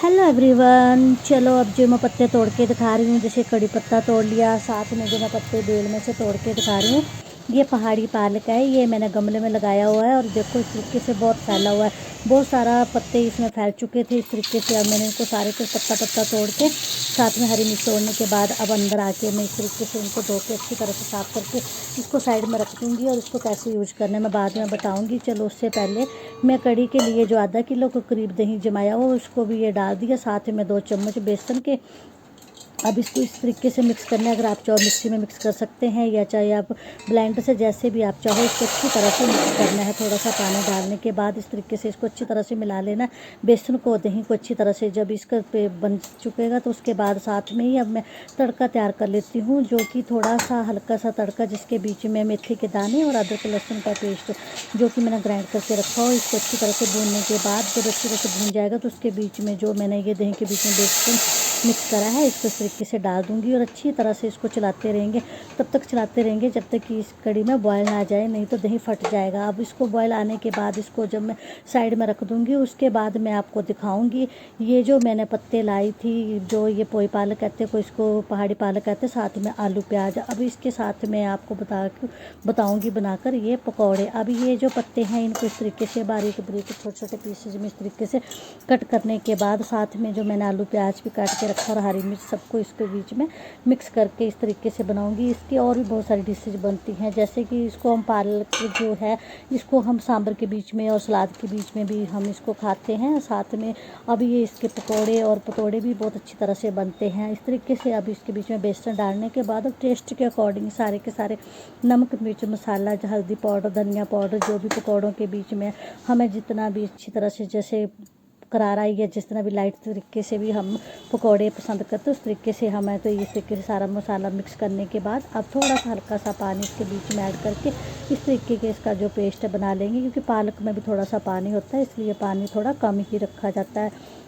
Hello everyone, चलो अब जो मैं पत्ते तोड़ के दिखा रही हूँ, जैसे कड़ी पत्ता तोड़ लिया, साथ में जो मैं पत्ते बेल में से तोड़ के दिखा रही हूँ। ये पहाड़ी पालक है, ये मैंने गमले में लगाया हुआ है और देखो इस तरीके से बहुत फैला हुआ है। बहुत सारा पत्ते इसमें फैल चुके थे इस तरीके से। अब मैंने इनको सारे को पत्ता पत्ता तोड़ के साथ में हरी मिर्च तोड़ने के बाद अब अंदर आके मैं इस तरीके से इनको धो के अच्छी तरह से साफ़ करके इसको साइड में रख दूँगी और इसको कैसे यूज करना है मैं बाद में बताऊँगी। चलो उससे पहले मैं कड़ी के लिए जो आधा किलो के करीब दही जमाया हो उसको भी ये डाल दिया, साथ में 2 चम्मच बेसन के। अब इसको इस तरीके से मिक्स करना है। अगर आप चाहो मिक्सी में मिक्स कर सकते हैं या चाहे आप ब्लेंडर से, जैसे भी आप चाहो इसको अच्छी तरह से मिक्स करना है। थोड़ा सा पानी डालने के बाद इस तरीके से इसको अच्छी तरह से मिला लेना, बेसन को दही को अच्छी तरह से। जब इसका पे बन चुकेगा तो उसके बाद साथ में ही अब मैं तड़का तैयार कर लेती हूँ, जो कि थोड़ा सा हल्का सा तड़का जिसके बीच में मेथी के दाने और अदरक लहसुन का पेस्ट जो कि मैंने ग्राइंड करके रखा हो, इसको अच्छी तरह से भूनने के बाद जब अच्छी तरह से भून जाएगा तो उसके बीच में जो मैंने ये दही के बीच में बेसन मिक्स करा है इसको इस तरीके से डाल दूंगी और अच्छी तरह से इसको चलाते रहेंगे। तब तक चलाते रहेंगे जब तक कि इस कड़ी में बॉयल ना आ जाए, नहीं तो दही फट जाएगा। अब इसको बॉयल आने के बाद इसको जब मैं साइड में रख दूंगी, उसके बाद मैं आपको दिखाऊंगी ये जो मैंने पत्ते लाई थी, जो ये पोई पालक कहते हैं, कोई इसको पहाड़ी पालक कहते हैं, साथ में आलू प्याज। अब इसके साथ मैं आपको बताऊँगी बनाकर ये पकौड़े। अब ये जो पत्ते हैं इनको इस तरीके से बारीक बारीक छोटे छोटे पीसेज में इस तरीके से कट करने के बाद साथ में जो मैंने आलू प्याज भी काट के रखा और हरी मिर्च सबको इसके बीच में मिक्स करके इस तरीके से बनाऊंगी। इसकी और भी बहुत सारी डिशेज बनती हैं, जैसे कि इसको हम पालक जो है इसको हम सांभर के बीच में और सलाद के बीच में भी हम इसको खाते हैं साथ में। अब ये इसके पकौड़े और पतौड़े भी बहुत अच्छी तरह से बनते हैं इस तरीके से। अब इसके बीच में बेसन डालने के बाद अब टेस्ट के अकॉर्डिंग सारे के सारे नमक मिर्च मसाला हल्दी पाउडर धनिया पाउडर जो भी पकौड़ों के बीच में हमें जितना भी अच्छी तरह से, जैसे करारा या जिस तरह भी लाइट तरीके से भी हम पकौड़े पसंद करते हैं उस तरीके से हमें, तो इस तरीके से सारा मसाला मिक्स करने के बाद अब थोड़ा सा हल्का सा पानी इसके बीच में ऐड करके इस तरीके के इसका जो पेस्ट बना लेंगे, क्योंकि पालक में भी थोड़ा सा पानी होता है इसलिए पानी थोड़ा कम ही रखा जाता है।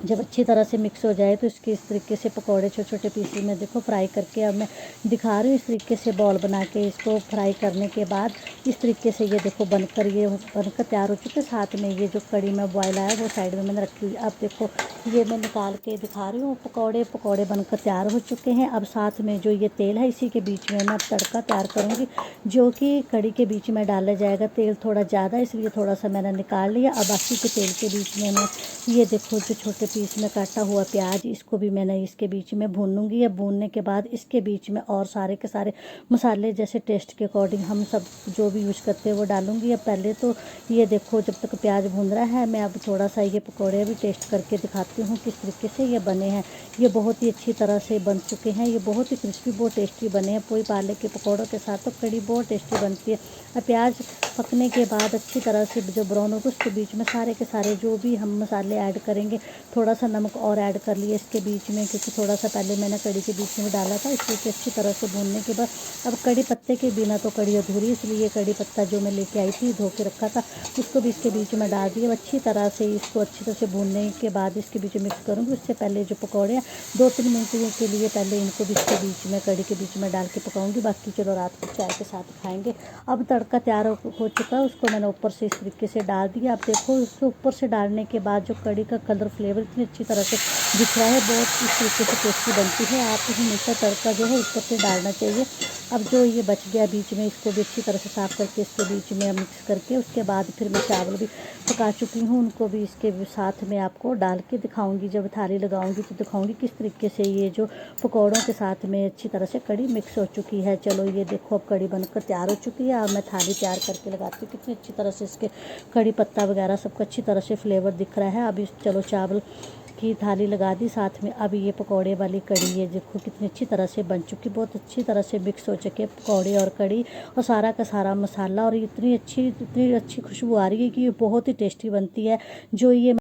जब अच्छी तरह से मिक्स हो जाए तो इसके इस तरीके से पकौड़े छोटे छोटे पीसेस में देखो फ्राई करके अब मैं दिखा रही हूँ। इस तरीके से बॉल बना के इसको फ्राई करने के बाद इस तरीके से ये देखो ये बनकर तैयार हो चुके। साथ में ये जो कड़ी में बॉयल आया वो साइड में मैंने रखी हुई। अब देखो ये मैं निकाल के दिखा रही हूँ, पकौड़े बनकर तैयार हो चुके हैं। अब साथ में जो ये तेल है इसी के बीच में मैं अब तड़का तैयार करूँगी, जो कि कड़ी के बीच में डाला जाएगा। तेल थोड़ा ज़्यादा इसलिए थोड़ा सा मैंने निकाल लिया। अब बाकी के तेल के बीच में मैं ये देखो जो छोटे पीस में काटा हुआ प्याज इसको भी मैंने इसके बीच में भून लूँगी। अब भूनने के बाद इसके बीच में और सारे के सारे मसाले जैसे टेस्ट के अकॉर्डिंग हम सब जो भी यूज करते हैं वो डालूँगी। अब पहले तो ये देखो जब तक प्याज भून रहा है मैं अब थोड़ा सा ये पकौड़े भी टेस्ट करके दिखाती हूँ किस तरीके से ये बने हैं। ये बहुत ही अच्छी तरह से बन चुके हैं, ये बहुत ही क्रिस्पी बहुत टेस्टी बने हैं। पोई पालक के पकौड़ों के साथ तो कड़ी बहुत टेस्टी बनती है। अब प्याज पकने के बाद अच्छी तरह से जो ब्राउन होगा उसके बीच में सारे के सारे जो भी हम मसाले ऐड करेंगे, थोड़ा सा नमक और ऐड कर लिया इसके बीच में, क्योंकि थोड़ा सा पहले मैंने कड़ी के बीच में डाला था। इसलिए अच्छी तरह से भूनने के बाद अब कड़ी पत्ते के बिना तो कड़ी अधूरी, इसलिए कड़ी पत्ता जो मैं लेके आई थी धो के रखा था उसको भी इसके बीच में डाल दिया। अच्छी तरह से इसको अच्छी तरह से भूनने के बाद इसके बीच में मिक्स करूँगी। उससे पहले जो पकौड़े हैं 2-3 मिनट के लिए पहले इनको भी इसके बीच में कड़ी के बीच में डाल के पकाऊँगी। बाकी चलो रात को चाय के साथ खाएँगे। अब तड़का तैयार हो चुका है, उसको मैंने ऊपर से इस तरीके से डाल दिया। अब देखो उसको ऊपर से डालने के बाद जो कड़ी का कलर फ्लेवर इतनी अच्छी तरह से दिख रहा है, बहुत इस तरीके से टेस्टी बनती है। आपको हमेशा तड़का जो है ऊपर से डालना चाहिए। अब जो ये बच गया बीच में इसको भी अच्छी तरह से साफ़ करके इसके बीच में मिक्स करके उसके बाद फिर मैं चावल भी पका चुकी हूँ, उनको भी इसके साथ में आपको डाल के दिखाऊंगी। जब थाली लगाऊंगी तो दिखाऊंगी किस तरीके से ये जो पकौड़ों के साथ में अच्छी तरह से कड़ी मिक्स हो चुकी है। चलो ये देखो अब कड़ी बनकर तैयार हो चुकी है। अब मैं थाली तैयार करके लगाती हूँ। कितनी अच्छी तरह से इसके कड़ी पत्ता वगैरह सबको अच्छी तरह से फ्लेवर दिख रहा है। अब इस चलो चावल की थाली लगा दी साथ में। अब ये पकौड़े वाली कड़ी है देखो कितनी अच्छी तरह से बन चुकी, बहुत अच्छी तरह से मिक्स हो चुके पकौड़े और कड़ी और सारा का सारा मसाला, और इतनी अच्छी खुशबू आ रही है कि ये बहुत ही टेस्टी बनती है। जो ये